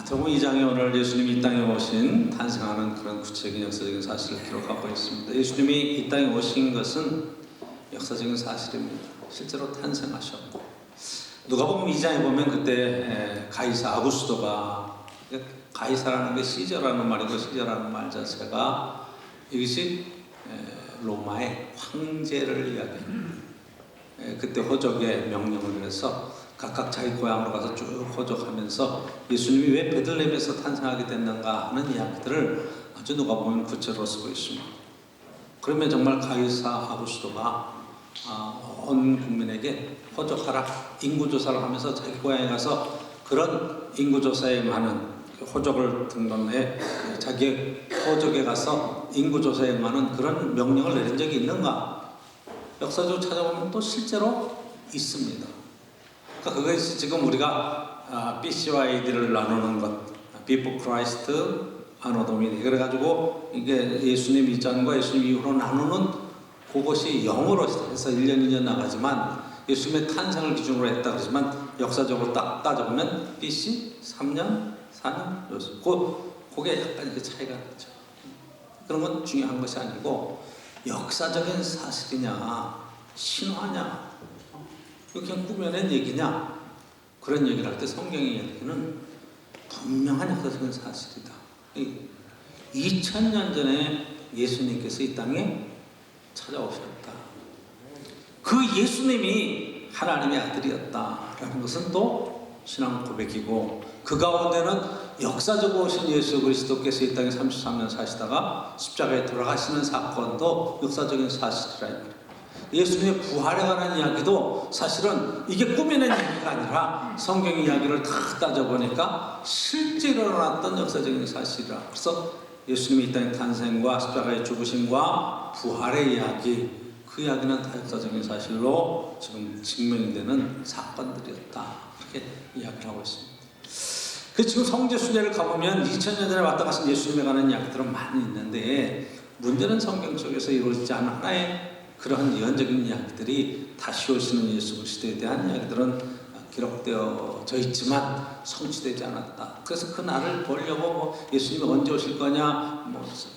마태복음 2장에 오늘 예수님이 이 땅에 오신 탄생하는 그런 구체적인 역사적인 사실을 기록하고 있습니다. 예수님이 이 땅에 오신 것은 역사적인 사실입니다. 실제로 탄생하셨고, 누가복음 2장에 보면 그때 가이사 아구스토가, 가이사라는 게 시저라는 말이고, 시저라는 말 자체가 이것이 로마의 황제를 이야기합니다. 그때 호적의 명령을 해서 각각 자기 고향으로 가서 쭉 호적하면서 예수님이 왜 베들레헴에서 탄생하게 됐는가 하는 이야기들을 아주 누가복음은 구체로 쓰고 있습니다. 그러면 정말 가이사 아구스토가 온 국민에게 호적하라, 인구조사를 하면서 자기 고향에 가서 그런 인구조사에 많은 호적을 등록해 자기 호적에 가서 인구조사에 많은 그런 명령을 내린 적이 있는가? 역사적으로 찾아보면 또 실제로 있습니다. 그러니까 그것이 지금 우리가 BC와 AD를 나누는 것, Before Christ, Anno Domini, 그래가지고 이게 예수님 이전과 예수님 이후로 나누는 그것이 영어로 해서 1년 2년 나가지만 예수님의 탄생을 기준으로 했다 그러지만 역사적으로 딱 따져보면 BC 3년, 4년, 그게 약간 이렇게 차이가 나죠. 그런 건 중요한 것이 아니고 역사적인 사실이냐, 신화냐, 그냥 꾸며낸 얘기냐, 그런 얘기를 할 때 성경의 이야기는 분명한 역사적인 사실이다. 2000년 전에 예수님께서 이 땅에 찾아오셨다. 그 예수님이 하나님의 아들이었다라는 것은 또 신앙 고백이고, 그 가운데는 역사적으로 오신 예수 그리스도께서 이 땅에 33년 사시다가 십자가에 돌아가시는 사건도 역사적인 사실이라 이 말이에요. 예수님의 부활에 관한 이야기도 사실은 이게 꾸며낸 얘기가 아니라 성경 이야기를 다 따져보니까 실제로 일어났던 역사적인 사실이라. 그래서 예수님이 이 땅의 탄생과 십자가의 죽으심과 부활의 이야기, 그 이야기는 다 역사적인 사실로 지금 증명이 되는 사건들이었다, 이렇게 이야기를 하고 있습니다. 그 지금 성지 순례를 가보면 2000년 전에 왔다 가신 예수님에 관한 이야기들은 많이 있는데, 문제는 성경 속에서 이루어지지 않은 하나의 그러한 예언적인 이야기들이 다시 오시는 예수 그리스도에 대한 이야기들은 기록되어져 있지만 성취되지 않았다. 그래서 그 날을 보려고 예수님이 언제 오실 거냐,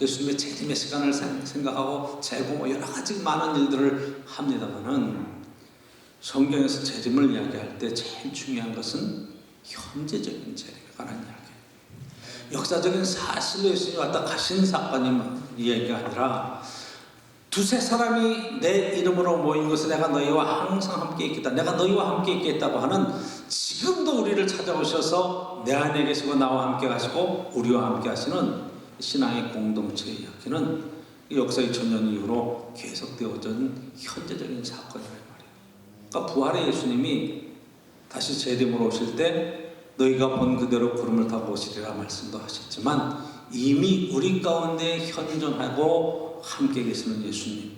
예수님의 재림의 시간을 생각하고 재고 여러 가지 많은 일들을 합니다만은, 성경에서 재림을 이야기할 때 제일 중요한 것은 현재적인 재림에 관한 이야기. 역사적인 사실로 예수님이 왔다 가신 사건이 이야기가 아니라 두세 사람이 내 이름으로 모인 것을 내가 너희와 항상 함께 있겠다, 내가 너희와 함께 있겠다고 하는, 지금도 우리를 찾아오셔서 내 안에 계시고 나와 함께 가시고 우리와 함께 하시는 신앙의 공동체의 이야기는 역사 2000년 이후로 계속되어진 현재적인 사건이란 말이에요. 그러니까 부활의 예수님이 다시 재림으로 오실 때 너희가 본 그대로 구름을 타고 오시리라 말씀도 하셨지만, 이미 우리 가운데 현존하고 함께 계시는 예수님에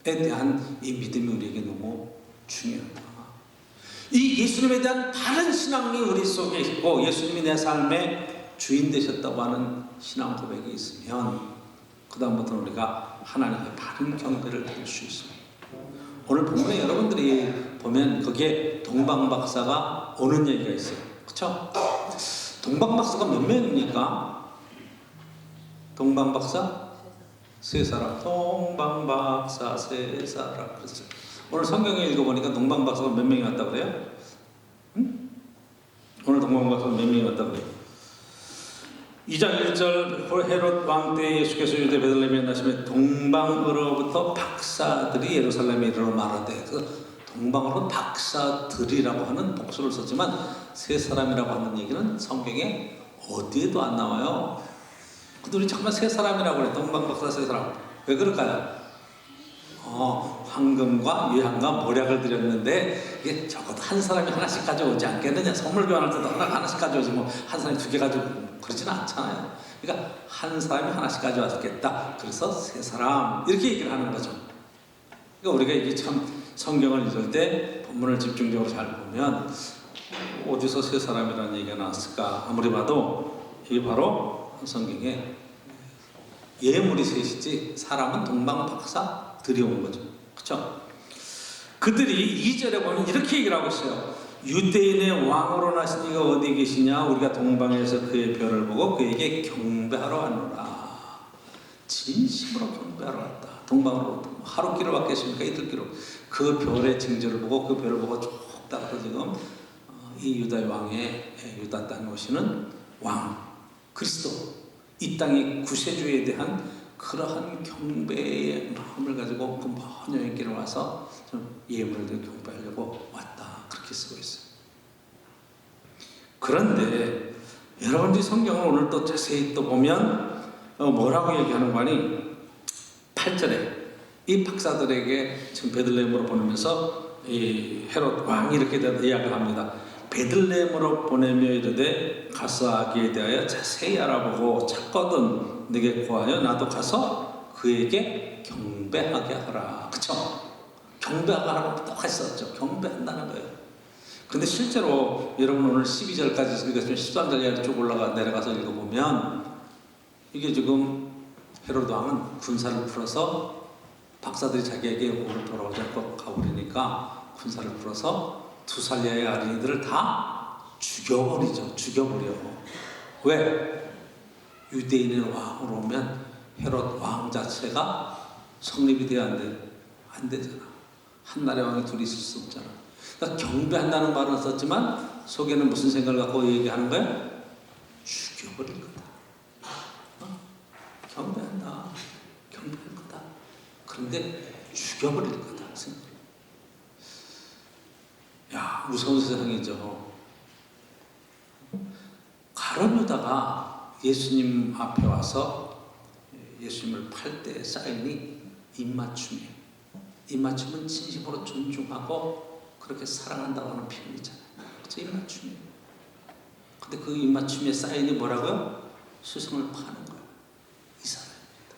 대한 이 믿음이 우리에게 너무 중요하다. 이 예수님에 대한 바른 신앙이 우리 속에 있고, 예수님이 내 삶의 주인 되셨다고 하는 신앙 고백이 있으면 그 다음부터는 우리가 하나님의 바른 경배를 드릴 수 있습니다. 오늘 본문에 여러분들이 보면 거기에 동방박사가 오는 얘기가 있어요. 그렇죠? 동방박사가 몇 명입니까? 동방박사? 세 사람. 동방박사 세 사람. 그렇죠. 오늘 성경에 읽어보니까 동방박사가 몇 명이 왔다고 그래요? 응? 오늘 동방박사가 몇 명이 왔다고 그래요? 2장 1절, 헤롯 왕 때 예수께서 유대 베들레헴에 나시며 동방으로부터 박사들이 예루살렘에 이르러 말하되, 그 동방으로 박사들이라고 하는 복수를 썼지만 세 사람이라고 하는 얘기는 성경에 어디에도 안 나와요. 근데 우리 정말 세 사람이라고 그래. 동방박사 세 사람. 왜 그럴까요? 황금과 유향과 모략을 드렸는데 이게 적어도 한 사람이 하나씩 가져오지 않겠느냐. 선물 교환할 때도 하나씩 가져오지 한 사람이 두 개 가지고 그러지는 않잖아요. 그러니까 한 사람이 하나씩 가져왔겠다. 그래서 세 사람, 이렇게 얘기를 하는 거죠. 그러니까 우리가 이게 참 성경을 읽을 때 본문을 집중적으로 잘 보면 어디서 세 사람이라는 얘기가 나왔을까? 아무리 봐도 이게 바로 성경에 예물이 셋이지 사람은 동방박사들이 온 거죠. 그렇죠? 그들이 2절에 보면 이렇게 얘기를 하고 있어요. 유대인의 왕으로 나신 이가 어디 계시냐? 우리가 동방에서 그의 별을 보고 그에게 경배하러 왔노라. 진심으로 경배하러 왔다. 동방으로 하루길을 왔겠습니까? 이틀길로 그 별의 징조를 보고 그 별을 보고 쭉 따라서 지금 이 유다의 왕의 유다 땅에 오시는 왕 그리스도, 이 땅의 구세주에 대한 그러한 경배의 마음을 가지고 그 먼 여행길을 와서 좀 예물을 드려 경배하려고 왔다, 그렇게 쓰고 있어요. 그런데 여러분들이 성경을 오늘 또 자세히 또 보면 뭐라고 얘기하는 거니? 8절에 이 박사들에게 지금 베들레헴으로 보내면서 이 헤롯 왕이 이렇게 이야기를 합니다. 베들레헴으로 보내며 이르되 가서 아기에 대하여 자세히 알아보고 찾거든 내게 구하여 나도 가서 그에게 경배하게 하라. 그쵸? 경배하게 하라고 똑같이 썼죠. 경배한다는 거예요. 근데 실제로 여러분 오늘 12절까지 읽었으면 13절까지 쭉 내려가서 읽어보면 이게 지금 헤롯 왕은 군사를 풀어서 박사들이 자기에게 오늘 돌아오지 않고 가버리니까 군사를 풀어서 2살 이하의 어린이들을 다 죽여버리죠. 죽여버려. 왜? 유대인의 왕으로 오면 헤롯 왕 자체가 성립이 돼야 안 되잖아. 한 나라의 왕이 둘이 있을 수 없잖아. 그러니까 경배한다는 말은 썼지만 속에는 무슨 생각을 갖고 얘기하는 거야? 죽여버릴 거다. 경배한다. 경배할 거다. 그런데 죽여버릴 거다. 생각. 야, 무서운 세상이죠. 가룟 유다가 예수님 앞에 와서 예수님을 팔 때 사인이 입맞춤이에요. 입맞춤은 진심으로 존중하고 그렇게 사랑한다고 하는 표현이잖아요. 그렇죠? 입맞춤이에요. 근데 그 입맞춤의 사인이 뭐라고요? 스승을 파는 거예요. 이 사람입니다.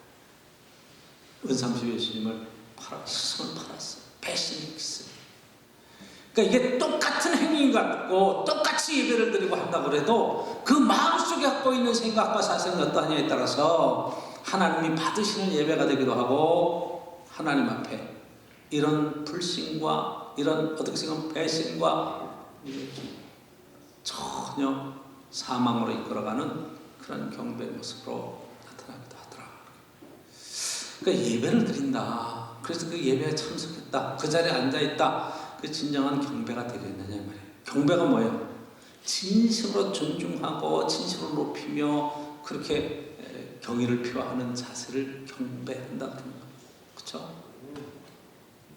은삼십 예수님을 스승을 팔았어요. 배신이 있어요. 그러니까 이게 똑같은 행위인 것 같고 똑같이 예배를 드리고 한다고 해도 그 마음속에 갖고 있는 생각과 사상이 어떠하냐에 따라서 하나님이 받으시는 예배가 되기도 하고 하나님 앞에 이런 불신과 이런 어떻게 생각하면 배신과 전혀 사망으로 이끌어가는 그런 경배의 모습으로 나타나기도 하더라. 그러니까 예배를 드린다. 그래서 그 예배에 참석했다. 그 자리에 앉아있다. 그 진정한 경배가 되겠느냐 말이에요. 경배가 뭐예요? 진심으로 존중하고 진심으로 높이며 그렇게 경의를 표하는 자세를 경배한다 그런 거예요. 그렇죠?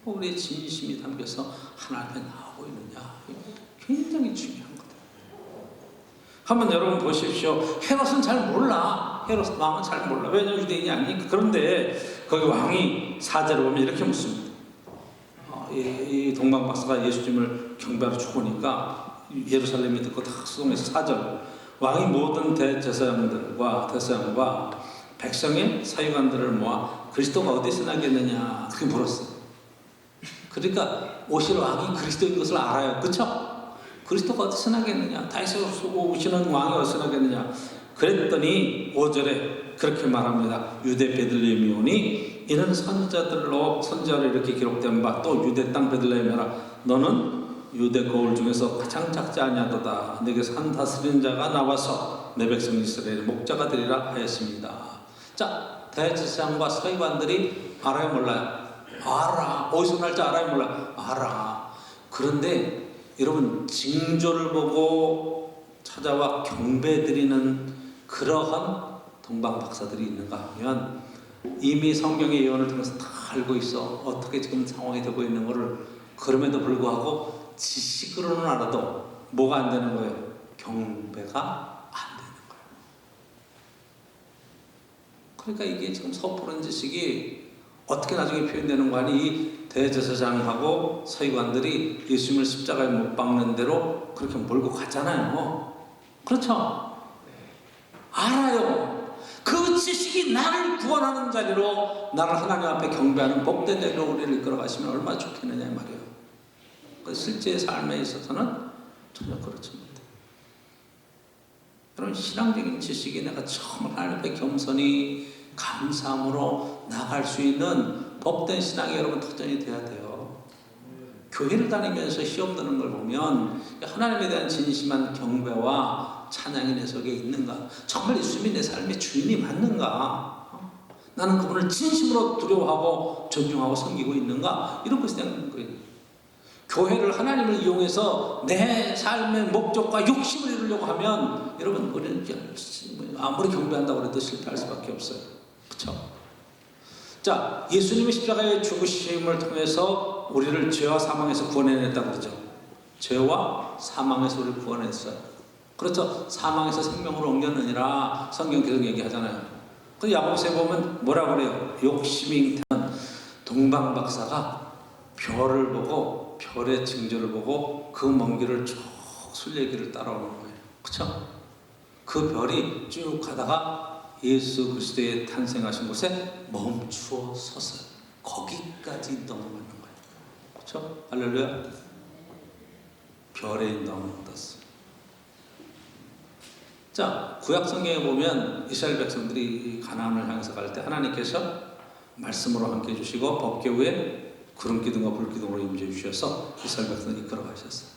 우리의 진심이 담겨서 하나님 앞에 나오고 있느냐, 굉장히 중요한 거다. 한번 여러분 보십시오. 헤롯은 잘 몰라. 헤롯 왕은 잘 몰라. 왜냐면 유대인이 아니니까. 그런데 거기 왕이 4절을 보면 이렇게 묻습니다. 이 동방 박사가 예수님을 경배하러 죽으니까 예루살렘이 듣고 다 수동해서 4절 왕이 모든 대제사장과 백성의 사유관들을 모아 그리스도가 어디서 나겠느냐 그렇게 물었어요. 그러니까 오실 왕이 그리스도인 것을 알아요. 그렇죠? 그리스도가 어디서 나겠느냐, 다윗에서 오시는 왕이 어디서 나겠느냐. 그랬더니 5절에 그렇게 말합니다. 유대 베들레헴이 오니 이는 선지자로 이렇게 기록된 바 또 유대 땅 베들레헴이라 너는 유대 거울 중에서 가장 작지 아니하도다. 내게서 한 다스리는 자가 나와서 내 백성 이스라엘의 목자가 되리라 하였습니다. 자, 대제사장과 서기관들이 알아요 몰라요? 알아. 어디서 날지 알아요 몰라요? 알아. 그런데 여러분 징조를 보고 찾아와 경배드리는 그러한 동방 박사들이 있는가 하면 이미 성경의 예언을 통해서 다 알고 있어. 어떻게 지금 상황이 되고 있는 것을. 그럼에도 불구하고 지식으로는 알아도 뭐가 안 되는 거예요? 경배가 안 되는 거예요. 그러니까 이게 지금 섣부른 지식이 어떻게 나중에 표현되는 거 아니? 이 대제사장하고 서기관들이 예수님을 십자가에 못 박는 대로 그렇게 몰고 가잖아요. 그렇죠? 알아요. 그 지식이 나를 구원하는 자리로, 나를 하나님 앞에 경배하는 복된 자리로 우리를 이끌어가시면 얼마나 좋겠느냐 말이에요. 실제 삶에 있어서는 전혀 그렇지 못해요. 여러분 신앙적인 지식이 내가 처음 하나님 앞에 겸손히 감사함으로 나갈 수 있는 복된 신앙이 여러분 도전이 돼야 돼요. 교회를 다니면서 시험 드는 걸 보면 하나님에 대한 진심한 경배와 찬양이 내 속에 있는가? 정말 예수님이 내 삶의 주인이 맞는가? 나는 그분을 진심으로 두려워하고 존중하고 섬기고 있는가? 이런 것에 대한 거예요. 교회를 하나님을 이용해서 내 삶의 목적과 욕심을 이루려고 하면 여러분 우리는 아무리 경배한다고 해도 실패할 수밖에 없어요. 그렇죠? 자, 예수님의 십자가의 죽으심을 통해서 우리를 죄와 사망에서 구원해냈다고 그러죠. 죄와 사망에서 우리를 구원했어요. 그렇죠. 사망에서 생명으로 옮겼느니라 성경 계속 얘기하잖아요. 그 야고보서에 보면 뭐라고 그래요? 욕심이 잉태한 동방박사가 별을 보고 별의 징조를 보고 그 먼 길을 쭉 순례길을 따라오는 거예요. 그렇죠? 그 별이 쭉 가다가 예수 그리스도의 탄생하신 곳에 멈추어 섰어요. 거기까지 넘어가는 거예요. 그렇죠? 할렐루야. 별에 넘어갔어요. 자, 구약 성경에 보면 이스라엘 백성들이 가나안을 향해서 갈 때 하나님께서 말씀으로 함께 해주시고 법궤 위에 구름 기둥과 불 기둥으로 임재 주셔서 이스라엘 백성을 이끌어 가셨어요.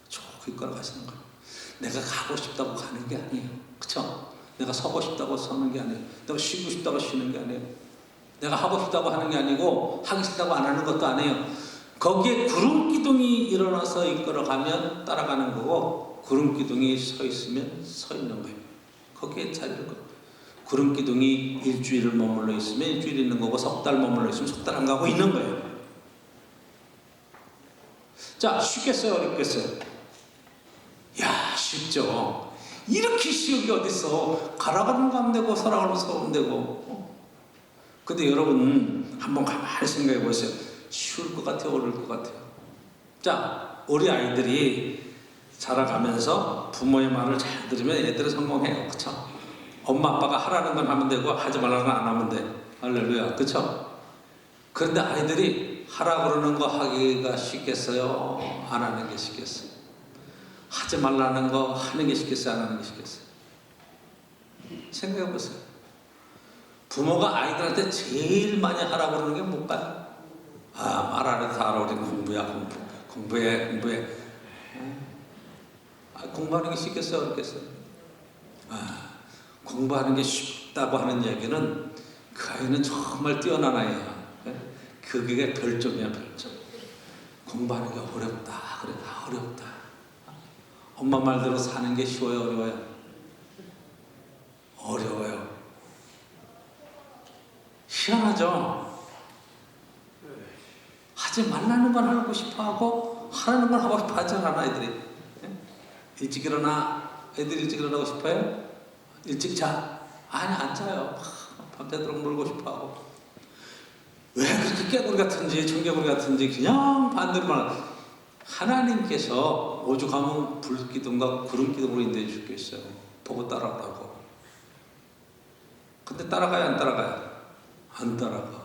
쭉 이끌어 가시는 거예요. 내가 가고 싶다고 가는 게 아니에요. 그렇죠? 내가 서고 싶다고 서는 게 아니에요. 내가 쉬고 싶다고 쉬는 게 아니에요. 내가 하고 싶다고 하는 게 아니고 하기 싫다고 안 하는 것도 아니에요. 거기에 구름 기둥이 일어나서 이끌어가면 따라가는 거고 구름 기둥이 서 있으면 서 있는 거예요. 거기에 자리를 거예요. 구름 기둥이 일주일을 머물러 있으면 일주일 있는 거고 석 달 머물러 있으면 석 달 안 가고 있는 거예요. 자, 쉽겠어요? 어렵겠어요? 야, 쉽죠. 이렇게 쉬운 게 어딨어. 가라가는 거 하면 되고 서라가는 거 하면 되고. 근데 여러분 한번 가만히 생각해 보세요. 쉬울 것 같아요? 어려울 것 같아요? 자, 우리 아이들이 자라가면서 부모의 말을 잘 들으면 애들은 성공해요. 그쵸? 엄마 아빠가 하라는 건 하면 되고 하지 말라는 건 안 하면 돼. 할렐루야. 그쵸? 그런데 아이들이 하라 그러는 거 하기가 쉽겠어요? 안 하는 게 쉽겠어요? 하지 말라는 거 하는 게 쉽겠어요? 안 하는 게 쉽겠어요? 생각해 보세요. 부모가 아이들한테 제일 많이 하라고 그러는 게 뭘까요? 아, 말 안 해도 다 알아. 우리 공부야, 공부해. 아, 공부하는 게 쉽겠어요? 어렵겠어요? 아, 공부하는 게 쉽다고 하는 얘기는 그 아이는 정말 뛰어난 아이야. 그게 별점이야, 별점. 공부하는 게 어렵다. 그래, 다 어렵다. 엄마 말대로 사는 게 쉬워요, 어려워요? 어려워요. 희한하죠? 하지 말라는 건 하고 싶어 하고 하라는 건 하고 싶어 하지 않아, 애들이. 일찍 일어나. 애들 일찍 일어나고 싶어요? 일찍 자. 아니, 안 자요. 밤새도록 놀고 싶어 하고. 왜 그렇게 깨구리 같은지 청개구리 같은지 그냥 반대로만. 하나님께서 오죽하면 불기둥과 구름기둥으로 인도해 주겠어요. 보고 따라오라고. 근데 따라가요, 안 따라가요? 안 따라가.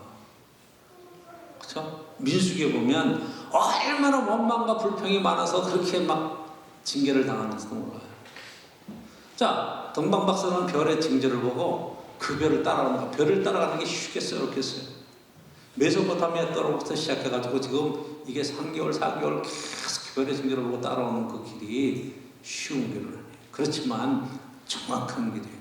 그렇죠? 민수기에 보면 얼마나 원망과 불평이 많아서 그렇게 막 징계를 당하는지도 몰라요. 자, 동방박사는 별의 징조를 보고 그 별을 따라가는 거. 별을 따라가는 게 쉽겠어요? 어렵겠어요? 메소포타미아 떨어부터 시작해가지고 지금 이게 3개월, 4개월 계속 별의 징조를 보고 따라오는 그 길이 쉬운 길은 아니에요. 그렇지만 정확한 길이에요.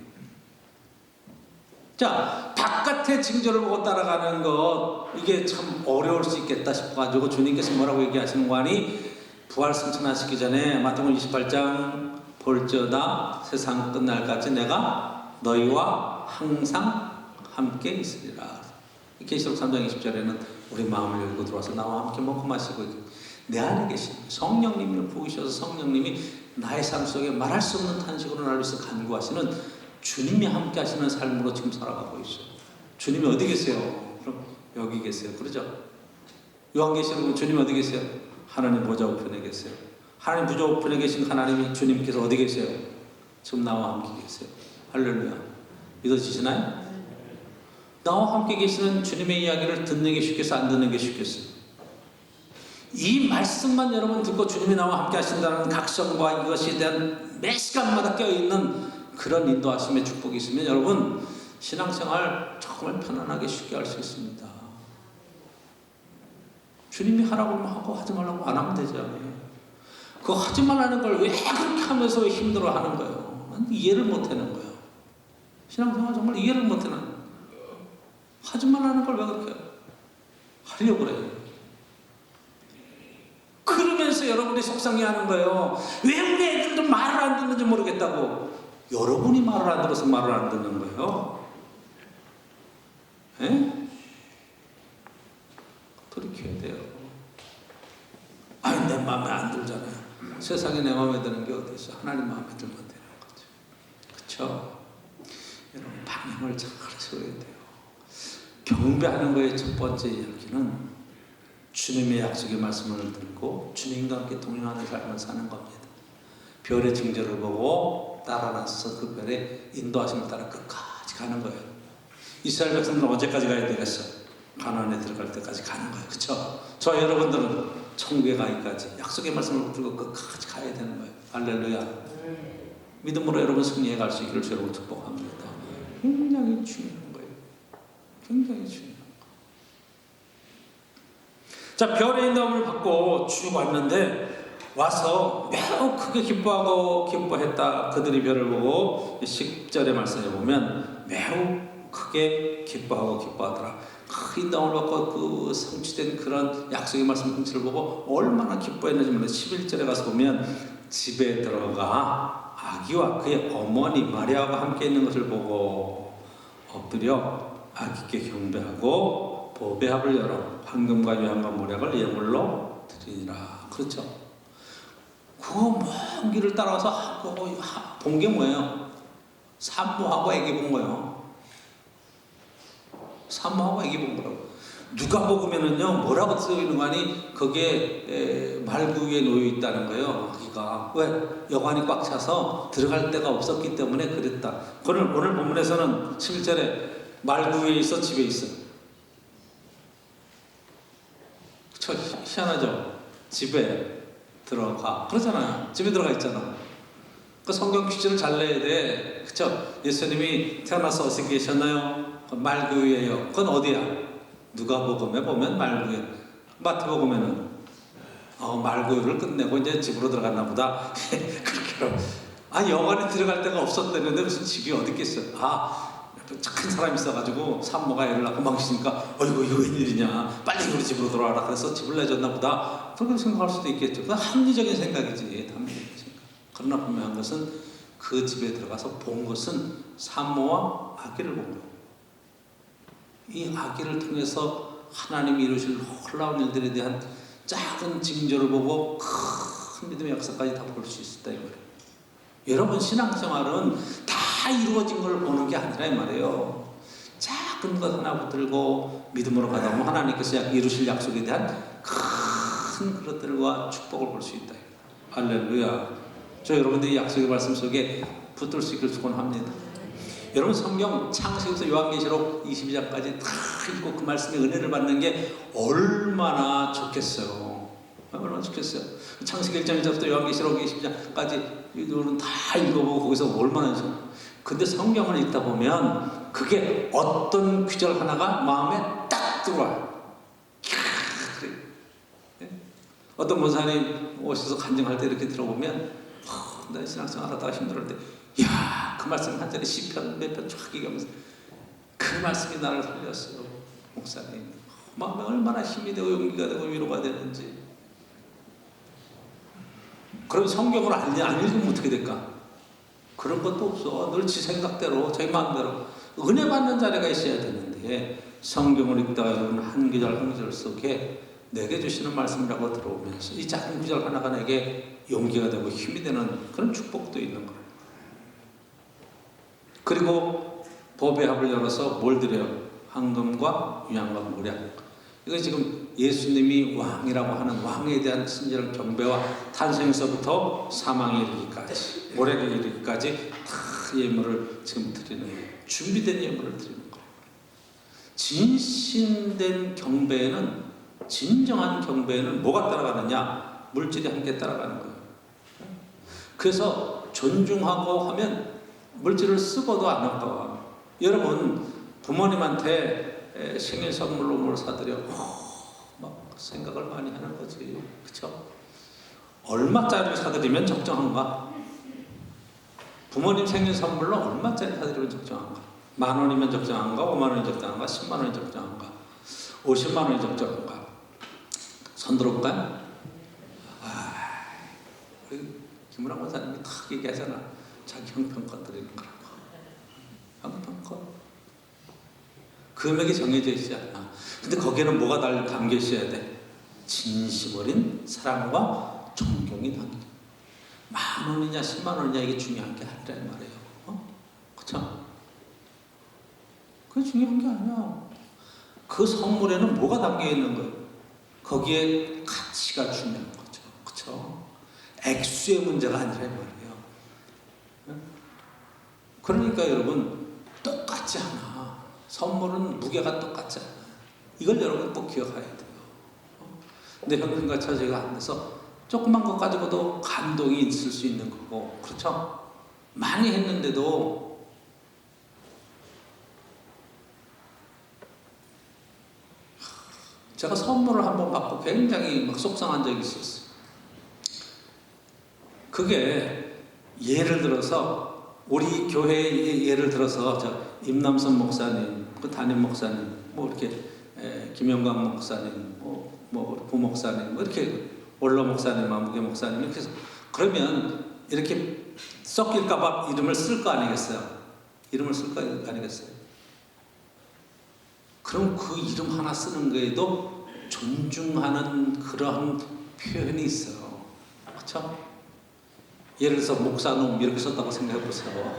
자, 바깥의 징조를 보고 따라가는 것, 이게 참 어려울 수 있겠다 싶어가지고 주님께서 뭐라고 얘기하시는 거 아니? 부활 승천하시기 전에 마태복음 28장 볼지어다 세상 끝날까지 내가 너희와 항상 함께 있으리라. 계시록 3장 20절에는 우리 마음을 열고 들어와서 나와 함께 먹고 마시고 내 안에 계신 성령님을 부으셔서 성령님이 나의 삶 속에 말할 수 없는 탄식으로 나를 위해서 간구하시는 주님이 함께 하시는 삶으로 지금 살아가고 있어요. 주님이 어디 계세요? 그럼 여기 계세요. 그러죠? 요한계시록은 주님이 어디 계세요? 하나님 보좌 우편에 계세요. 하나님 보좌 우편에 계신 하나님이 주님께서 어디 계세요? 지금 나와 함께 계세요. 할렐루야. 믿어지시나요? 나와 함께 계시는 주님의 이야기를 듣는 게 쉽겠어요? 안 듣는 게 쉽겠어요? 이 말씀만 여러분 듣고 주님이 나와 함께 하신다는 각성과 이것에 대한 매 시간마다 깨어있는 그런 인도하심의 축복이 있으면 여러분 신앙생활 정말 편안하게 쉽게 할 수 있습니다. 주님이 하라고 하면 하고 하지 말라고 안 하면 되지 않아요? 그 하지 말라는 걸 왜 그렇게 하면서 힘들어 하는 거예요? 난 이해를 못 하는 거예요. 신앙생활 정말 이해를 못 하는 거예요. 하지 말라는 걸 왜 그렇게 하려고 그래요? 그러면서 여러분이 속상해하는 거예요. 왜 우리 애들도 말을 안 듣는지 모르겠다고. 여러분이 말을 안 들어서 말을 안 듣는 거예요. 에? 돌이켜야 돼요. 아니 내 마음에 안 들잖아요. 세상에 내 마음에 드는 게 어디 있어? 하나님 마음에 들면 되는 거죠. 그렇죠? 여러분 방향을 잘 세워야 돼요. 경배하는 거의 첫 번째 이야기는 주님의 약속의 말씀을 듣고 주님과 함께 동행하는 삶을 사는 겁니다. 별의 징조를 보고 따라나서 그 별의 인도하심을 따라 끝까지 가는 거예요. 이스라엘 백성들은 언제까지 가야 되겠어? 가나안에 들어갈 때까지 가는 거예요. 그렇죠? 저 여러분들은 천국에 가기까지 약속의 말씀을 붙들고 끝까지 가야 되는 거예요. 할렐루야. 믿음으로 여러분 승리해 갈 수 있기를 여러분 축복합니다. 굉장히 중요한 거예요. 굉장히 중요한 거예요. 자, 별의 인도함을 받고 쭉 왔는데 와서 매우 크게 기뻐했다. 그들이 별을 보고 10절의 말씀에 보면 매우 크게 기뻐하더라. 그 인도함을 받고 그 성취된 그런 약속의 말씀 성취를 보고 얼마나 기뻐했는지 몰라요. 11절에 가서 보면 집에 들어가 아기와 그의 어머니 마리아와 함께 있는 것을 보고 엎드려 아기께 경배하고 보배합을 열어 황금과 유향과 모략을 예물로 드리니라. 그렇죠? 그 먼 길을 따라서 본 게 뭐예요? 산모하고 애기 본 거예요. 산모하고 애기 본 거라고. 누가복음에는요 뭐라고 쓰여 있는 거 아니? 거기에 말구유에 놓여 있다는 거예요. 아기가 왜? 여관이 꽉 차서 들어갈 데가 없었기 때문에 그랬다. 오늘 본문에서는 11절에 말구유에 있어 집에 있어. 그쵸? 희한하죠? 집에 들어가 그러잖아요. 집에 들어가 있잖아. 그 성경 퀴즈를 잘 내야 돼. 그쵸? 예수님이 태어나서 어디서 계셨나요? 말구유예요. 그건 어디야? 누가복음에 보면 말구유. 마태복음에는 말구유를 끝내고 이제 집으로 들어갔나 보다. 그렇게 여관에 들어갈 데가 없었다는데 무슨 집이 어디 있겠어요? 착한 사람이 있어가지고 산모가 애를 낳고 망치니까 어이구 이거 웬일이냐 빨리 우리 집으로 돌아와라 그래서 집을 내줬나 보다 그렇게 생각할 수도 있겠죠. 그건 합리적인 생각이지. 합리적인 생각. 그러나 분명한 것은 그 집에 들어가서 본 것은 산모와 아기를 본 거예요. 이 아기를 통해서 하나님이 이루실 놀라운 일들에 대한 작은 징조를 보고 큰 믿음의 역사까지 다 볼 수 있었다 이 말이에요. 여러분 신앙생활은 다 이루어진 걸 보는 게 아니라 이 말이에요. 작은 것 하나 붙들고 믿음으로 가다 보면 하나님께서 이루실 약속에 대한 큰 그것들과 축복을 볼 수 있다. 할렐루야. 저 여러분들이 약속의 말씀 속에 붙들 수 있기를 축원합니다. 여러분 성경 창세기에서 요한계시록 22장까지 다 읽고 그 말씀의 은혜를 받는 게 얼마나 좋겠어요. 얼마나 좋겠어요. 창세기 1장 1절부터 요한계시록 22장까지 이거는 다 읽어보고 거기서 얼마나 좋아요. 근데 성경을 읽다 보면 그게 어떤 구절 하나가 마음에 딱 들어와요. 어떤 목사님 오셔서 간증할 때 이렇게 들어보면 나 신앙생활 하다가 힘들을 때 그 말씀 한 절에 시편 몇 편 쫙 얘기하면서 그 말씀이 나를 살렸어요. 목사님 마음에 얼마나 힘이 되고 용기가 되고 위로가 되는지. 그럼 성경을 안 읽으면 어떻게 될까? 그런 것도 없어. 늘 지 생각대로 자기 마음대로 은혜 받는 자리가 있어야 되는데 성경을 읽다가 여러분 한 구절 한 구절 속에 내게 주시는 말씀이라고 들어오면서 이 작은 구절 하나가 내게 용기가 되고 힘이 되는 그런 축복도 있는 거예요. 그리고 보배합을 열어서 뭘 드려요? 황금과 유향과 모략. 이거 지금 예수님이 왕이라고 하는 왕에 대한 친절한 경배와 탄생에서부터 사망에 이르기까지 모략에 이르기까지 다 예물을 지금 드리는 거예요. 준비된 예물을 드리는 거예요. 진심된 경배에는 진정한 경배에는 뭐가 따라가느냐? 물질이 함께 따라가는 거예요. 그래서 존중하고 하면 물질을 쓰고도 안 아까워. 여러분 부모님한테 생일 선물로 뭘 사드려 막 생각을 많이 하는 거지. 그쵸? 얼마짜리 사드리면 적정한가? 부모님 생일 선물로 얼마짜리 사드리면 적정한가? 10,000원이면 적정한가? 50,000원이 적정한가? 100,000원이 적정한가? 500,000원이 적정한가? 손 들어볼까요? 김은학 원사님이 탁 얘기하잖아. 자기 형편껏 드리는 거라고. 형편껏. 금액이 정해져 있지 않아. 근데 거기에는 뭐가 담겨 있어야 돼? 진심 어린 사랑과 존경이 담겨. 10,000원이냐 100,000원이냐 이게 중요한 게 아니란 말이에요. 그쵸? 그게 중요한 게 아니야. 그 선물에는 뭐가 담겨 있는 거예요? 거기에 가치가 중요한 거죠. 그쵸? 액수의 문제가 아니란 말이에요. 그러니까 여러분, 똑같지 않아. 선물은 무게가 똑같지 않아. 이걸 여러분 꼭 기억해야 돼요. 내 형편과 처지가 안 돼서 조그만 것 가지고도 감동이 있을 수 있는 거고, 그렇죠? 많이 했는데도 제가 선물을 한번 받고 굉장히 막 속상한 적이 있었어요. 그게 예를 들어서 우리 교회 예를 들어서 저 임남선 목사님, 그 담임 목사님, 뭐 이렇게 김영광 목사님, 뭐 부목사님, 뭐 이렇게 원로 목사님, 무개 목사님 이렇게 해서 그러면 이렇게 섞일까봐 이름을 쓸 거 아니겠어요? 이름을 쓸 거 아니겠어요? 그럼 그 이름 하나 쓰는 거에도 존중하는 그런 표현이 있어요. 그렇죠? 예를 들어서 목사놈 이렇게 썼다고 생각해 보세요.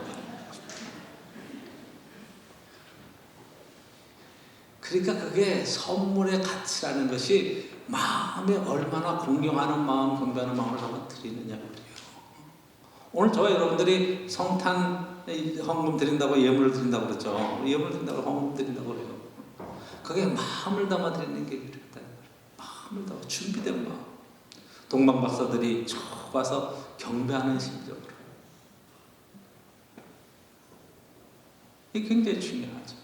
그러니까 그게 선물의 가치라는 것이 마음에 얼마나 공경하는 마음, 경배하는 마음을 한번 드리느냐 말이에요. 오늘 저와 여러분들이 성탄 헌금 드린다고 예물을 드린다고 그랬죠. 예물 드린다고 헌금 드린다고 그래요. 그게 마음을 담아 드리는 게 필요하다. 마음을 담아 준비된 마음. 동방 박사들이 쭉 와서 경배하는 심정으로. 이게 굉장히 중요하죠.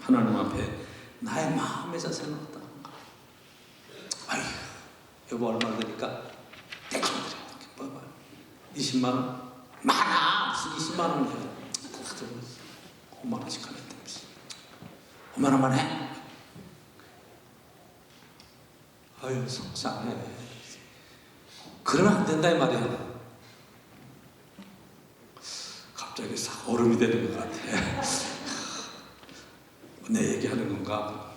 하나님 앞에 나의 마음에서 생각했다는 거. 아휴, 여보 얼마 드니까 대충 드려. 20만 원? 많아! 무슨 20만 원이야. 5만 원씩 하면 되지. 5만 원만 해? 아유, 속상해. 그러면 안 된다 이 말이야. 갑자기 싹 얼음이 되는 것 같아. 내 얘기하는 건가?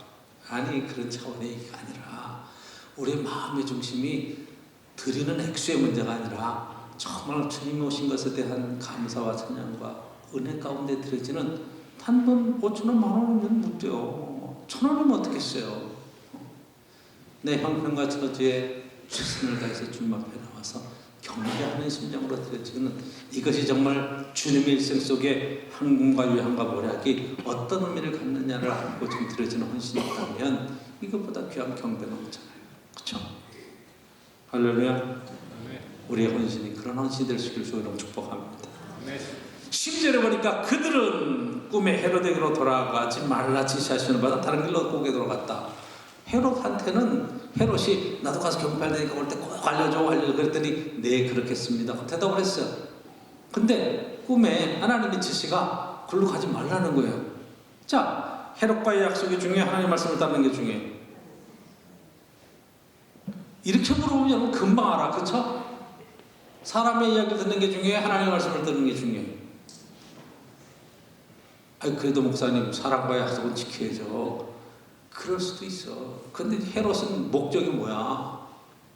아니, 그런 차원의 얘기가 아니라 우리의 마음의 중심이 드리는 액수의 문제가 아니라 정말 주님이 오신 것에 대한 감사와 찬양과 은혜 가운데 드려지는 단돈 5,000원, 10,000원이면 못 돼요. 1,000원이면 어떻게 써요? 내 형편과 처지에 최선을 다해서 주님 앞에 나와서 경배하는 심정으로 드려지는 이것이 정말 주님의 일생 속에 한금과 유향과 모략이 어떤 의미를 갖느냐를 알고 지금 드려지는 헌신이 있다면 이것보다 귀한 경배는 없잖아요. 그렇죠? 할렐루야. 우리의 헌신이 그런 헌신이 될 수 있기를 주로 축복합니다. 10절에 보니까 그들은 꿈에 헤로데게로 돌아가지 말라 지시하시는 바다 다른 길로 고개 돌아갔다. 헤롯이 나도 가서 경배할 테니까 올 때 꼭 알려줘 그랬더니 네 그렇겠습니다. 대답을 했어요. 근데 꿈에 하나님의 지시가 글로 가지 말라는 거예요. 자, 헤롯과의 약속이 중요해, 하나님의 말씀을 따르는 게 중요해. 이렇게 물어보면 여러분 금방 알아. 그렇죠? 사람의 이야기를 듣는 게 중요해, 하나님의 말씀을 듣는 게 중요해. 그래도 목사님 사람과의 약속은 지켜야죠. 그럴 수도 있어. 근데 헤롯은 목적이 뭐야?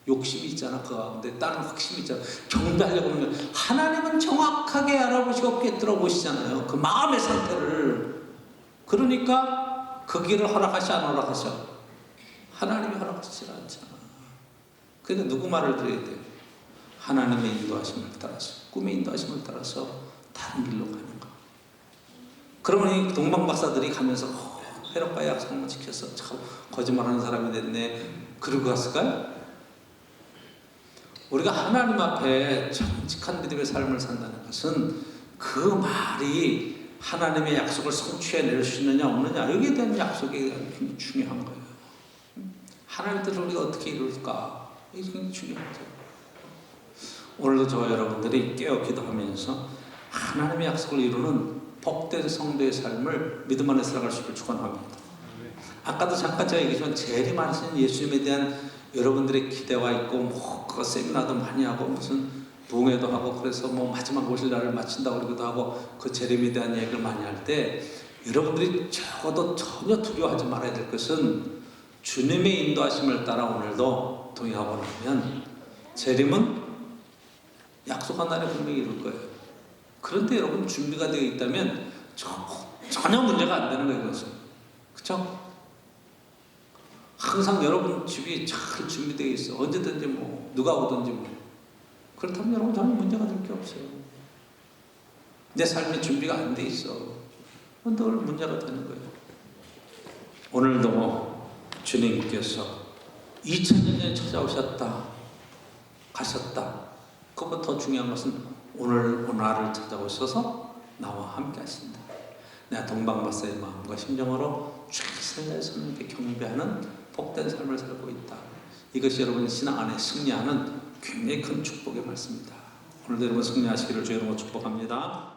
욕심이 있잖아. 그 가운데 다른 확신이 있잖아. 경배하려고 하면 하나님은 정확하게 알아보시고 꿰뚫어 보시잖아요. 그 마음의 상태를. 그러니까 그 길을 허락하시 안 허락하셔? 하나님이 허락하시지 않잖아. 근데 누구 말을 들어야 돼요? 하나님의 인도하심을 따라서, 꿈의 인도하심을 따라서 다른 길로 가는 거. 그러면 이 동방 박사들이 가면서 헤롯과의 약속만 지켜서 참 거짓말하는 사람이 됐네. 그러고 갔을까요? 우리가 하나님 앞에 정직한 믿음의 삶을 산다는 것은 그 말이 하나님의 약속을 성취해낼 수 있느냐 없느냐 여기에 대한 약속이 굉장히 중요한 거예요. 하나님의 뜻을 우리가 어떻게 이룰까? 이게 굉장히 중요하죠. 오늘도 저와 여러분들이 깨어 기도하면서 하나님의 약속을 이루는 복된 성도의 삶을 믿음 안에 살아갈 수 있기를 축원합니다. 아까도 잠깐 제가 얘기했지만 재림하시는 예수님에 대한 여러분들의 기대와 있고 그 세미나도 많이 하고 무슨 부흥회도 하고 그래서 마지막 오실날을 마친다고 그러기도 하고 그 재림에 대한 얘기를 많이 할 때 여러분들이 적어도 전혀 두려워하지 말아야 될 것은 주님의 인도하심을 따라 오늘도 동의하고 나면 재림은 약속한 날에 분명히 이룰 거예요. 그런데 여러분 준비가 되어 있다면 전혀 문제가 안 되는 거예요. 그것은. 그렇죠? 항상 여러분 집이 잘 준비되어 있어. 언제든지 누가 오든지 그렇다면 여러분 전혀 문제가 될 게 없어요. 내 삶이 준비가 안 돼 있어. 늘 문제가 되는 거예요. 오늘도 주님께서 2000년 전에 찾아오셨다. 가셨다. 그것보다 더 중요한 것은 오늘을 찾아오셔서 나와 함께 하신다. 내가 동방박사의 마음과 심정으로 최선을 다해서 하나님께 경배하는 복된 삶을 살고 있다. 이것이 여러분 신앙 안에 승리하는 굉장히 큰 축복의 말씀입니다. 오늘도 여러분 승리하시기를 주의 이름으로 축복합니다.